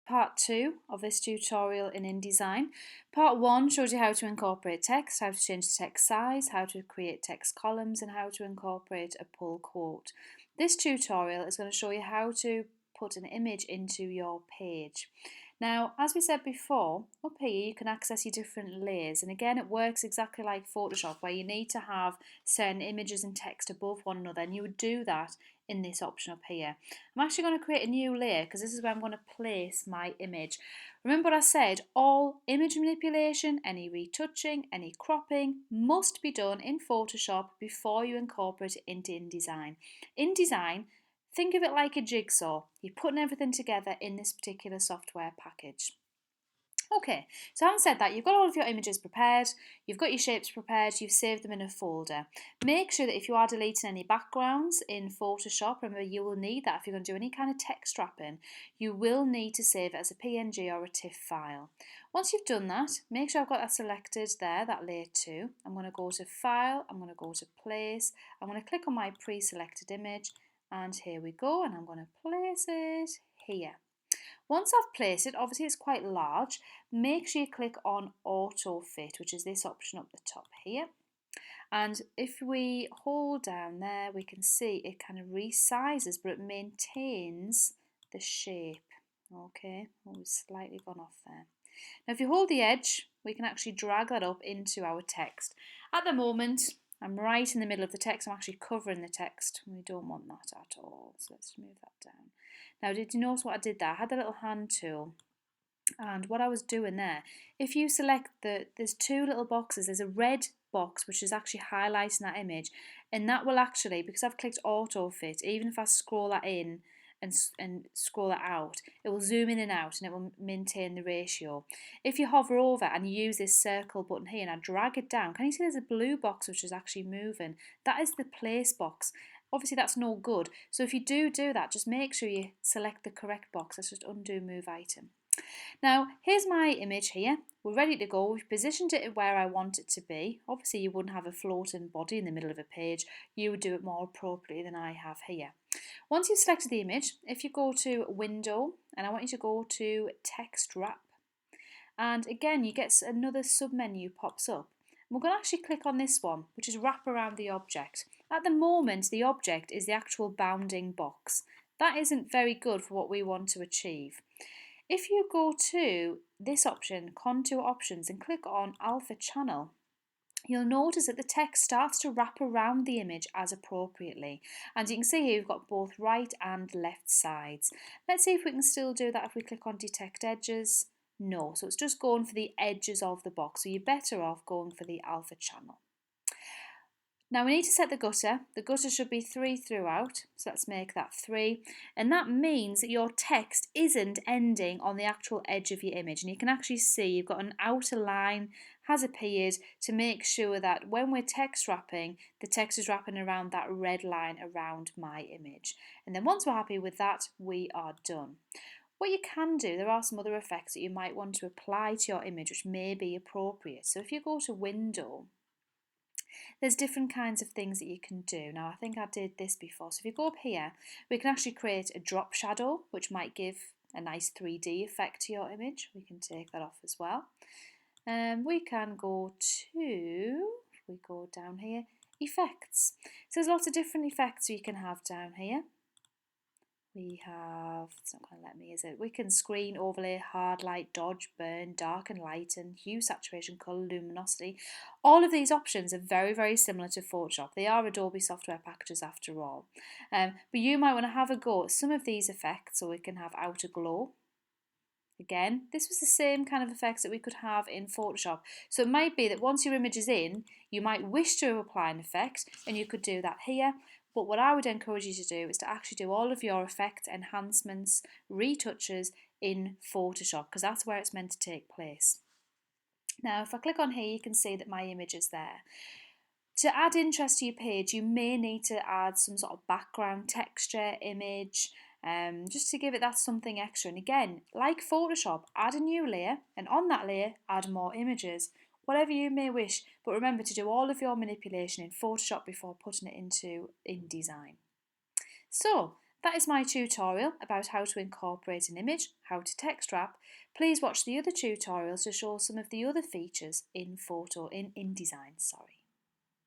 part 2 of this tutorial in InDesign. Part 1 shows you how to incorporate text, how to change the text size, how to create text columns and how to incorporate a pull quote. This tutorial is going to show you how to put an image into your page. Now, as we said before, up here you can access your different layers, and again it works exactly like Photoshop where you need to have certain images and text above one another, and you would do that in this option up here. I'm actually going to create a new layer because this is where I'm going to place my image. Remember what I said, all image manipulation, any retouching, any cropping must be done in Photoshop before you incorporate it into InDesign. InDesign, think of it like a jigsaw. You're putting everything together in this particular software package. Okay, so having said that, you've got all of your images prepared, you've got your shapes prepared, you've saved them in a folder. Make sure that if you are deleting any backgrounds in Photoshop, remember you will need that if you're going to do any kind of text wrapping, you will need to save it as a PNG or a TIFF file. Once you've done that, make sure I've got that selected there, that layer 2. I'm going to go to File, I'm going to go to Place, I'm going to click on my pre-selected image, and here we go, and I'm going to place it here. Once I've placed it, obviously it's quite large, make sure you click on Auto Fit, which is this option up the top here. And if we hold down there, we can see it kind of resizes, but it maintains the shape. Okay, we've slightly gone off there. Now if you hold the edge, we can actually drag that up into our text. At the moment, I'm right in the middle of the text. I'm actually covering the text. We don't want that at all. So let's move that down. Now, did you notice what I did there? I had the little hand tool. And what I was doing there, if you select there's two little boxes. There's a red box, which is actually highlighting that image. And that will actually, because I've clicked auto fit, even if I scroll that in and scroll that out, it will zoom in and out and it will maintain the ratio. If you hover over and you use this circle button here and I drag it down, can you see there's a blue box which is actually moving? That is the place box. Obviously that's no good, so if you do that, just make sure you select the correct box. Let's just undo move item. Now here's my image here, we're ready to go. We've positioned it where I want it to be. Obviously you wouldn't have a floating body in the middle of a page, you would do it more appropriately than I have here. Once you've selected the image, if you go to Window, and I want you to go to Text Wrap, and again you get another submenu pops up. We're going to actually click on this one, which is wrap around the object. At the moment, the object is the actual bounding box. That isn't very good for what we want to achieve. If you go to this option, Contour Options, and click on Alpha Channel, you'll notice that the text starts to wrap around the image as appropriately. And you can see here you've got both right and left sides. Let's see if we can still do that if we click on Detect Edges. No, so it's just going for the edges of the box, so you're better off going for the alpha channel. Now we need to set the gutter. The gutter should be 3 throughout, so let's make that 3. And that means that your text isn't ending on the actual edge of your image. And you can actually see you've got an outer line has appeared to make sure that when we're text wrapping, the text is wrapping around that red line around my image. And then once we're happy with that, we are done. What you can do, there are some other effects that you might want to apply to your image which may be appropriate. So if you go to Window, there's different kinds of things that you can do. Now I think I did this before. So if you go up here, we can actually create a drop shadow which might give a nice 3D effect to your image. We can take that off as well. We can go to, if we go down here, effects. So there's lots of different effects you can have down here. We have, it's not going to let me, is it? We can screen, overlay, hard light, dodge, burn, darken, lighten, hue, saturation, colour, luminosity. All of these options are very, very similar to Photoshop. They are Adobe software packages after all. But you might want to have a go at some of these effects, so we can have outer glow. Again, this was the same kind of effects that we could have in Photoshop. So it might be that once your image is in, you might wish to apply an effect, and you could do that here. But what I would encourage you to do is to actually do all of your effects, enhancements, retouches in Photoshop, because that's where it's meant to take place. Now if I click on here, you can see that my image is there. To add interest to your page, you may need to add some sort of background texture, image, just to give it that something extra. And again, like Photoshop, add a new layer, and on that layer add more images. Whatever you may wish, but remember to do all of your manipulation in Photoshop before putting it into InDesign. So That is my tutorial about how to incorporate an image, how to text wrap. Please watch the other tutorials to show some of the other features in InDesign.